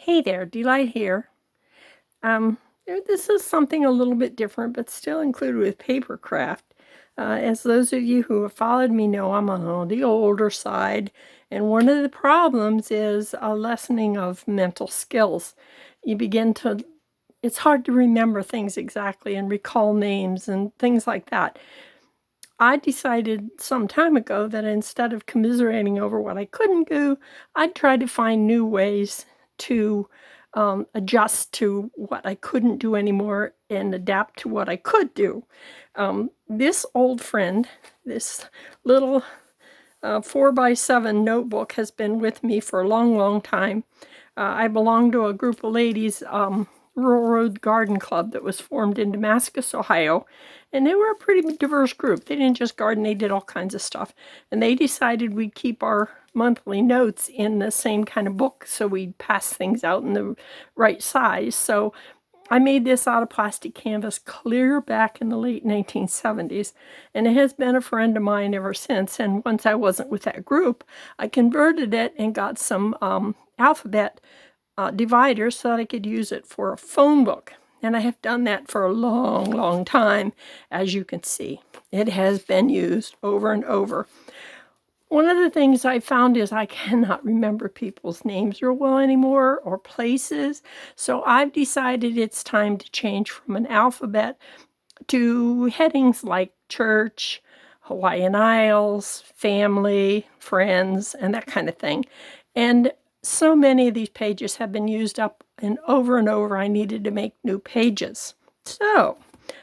Hey there, Delight here. Um, this is something a little bit different, but still included with papercraft. As those of you who have followed me know, I'm on the older side, and one of the problems is a lessening of mental skills. You begin to, it's hard to remember things exactly and recall names and things like that. I decided some time ago that instead of commiserating over what I couldn't do, I'd try to find new ways to adjust to what I couldn't do anymore and adapt to what I could do. This old friend, this little 4x7 notebook has been with me for a long, long time. I belong to a group of ladies, Rural Road Garden Club, that was formed in Damascus, Ohio, and they were a pretty diverse group. They didn't just garden, they did all kinds of stuff. And they decided we'd keep our monthly notes in the same kind of book, so we'd pass things out in the right size. So I made this out of plastic canvas clear back in the late 1970s, and it has been a friend of mine ever since. And once I wasn't with that group, I converted it and got some alphabet dividers so that I could use it for a phone book. And I have done that for a long, long time, as you can see. It has been used over and over. One of the things I found is I cannot remember people's names real well anymore, or places. So I've decided it's time to change from an alphabet to headings like church, Hawaiian Isles, family, friends, and that kind of thing. And so many of these pages have been used up and over, I needed to make new pages. So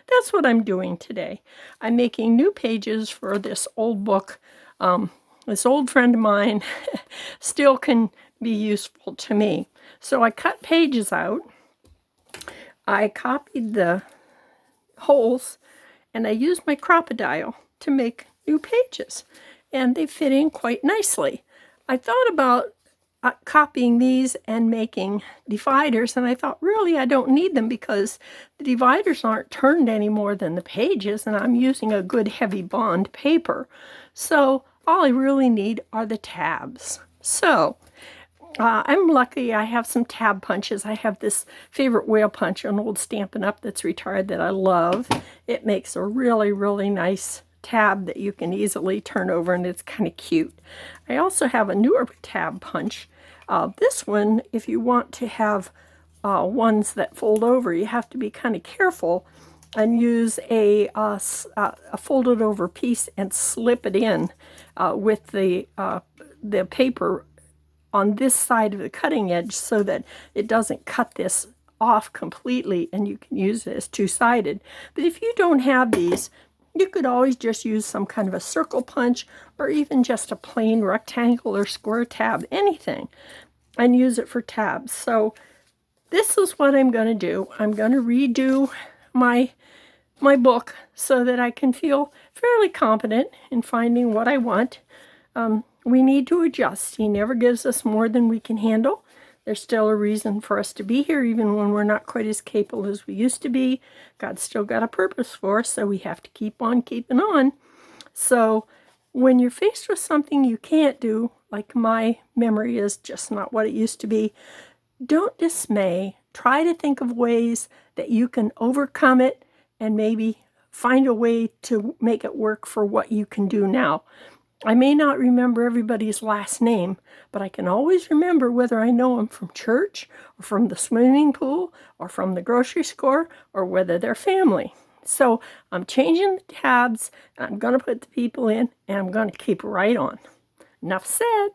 that's what I'm doing today. I'm making new pages for this old book. This old friend of mine still can be useful to me. So I cut pages out. I copied the holes, and I used my crocodile to make new pages, and they fit in quite nicely. I thought about copying these and making dividers, and I thought, really, I don't need them because the dividers aren't turned any more than the pages, and I'm using a good heavy bond paper. So all I really need are the tabs. So I'm lucky I have some tab punches. I have this favorite whale punch, an old Stampin' Up! That's retired that I love. It makes a really, really nice tab that you can easily turn over, and it's kind of cute. I also have a newer tab punch. This one, if you want to have ones that fold over, you have to be kind of careful and use a folded over piece and slip it in with the paper on this side of the cutting edge so that it doesn't cut this off completely, and you can use it as two-sided. But if you don't have these, you could always just use some kind of a circle punch or even just a plain rectangle or square tab, anything, and use it for tabs. So this is what I'm going to do. I'm going to redo my book so that I can feel fairly competent in finding what I want. We need to adjust. He never gives us more than we can handle. There's still a reason for us to be here, even when we're not quite as capable as we used to be. God's still got a purpose for us, so we have to keep on keeping on. So when you're faced with something you can't do, like my memory is just not what it used to be, don't dismay. Try to think of ways that you can overcome it and maybe find a way to make it work for what you can do now. I may not remember everybody's last name, but I can always remember whether I know them from church or from the swimming pool or from the grocery store or whether they're family. So I'm changing the tabs, and I'm going to put the people in, and I'm going to keep right on. Enough said.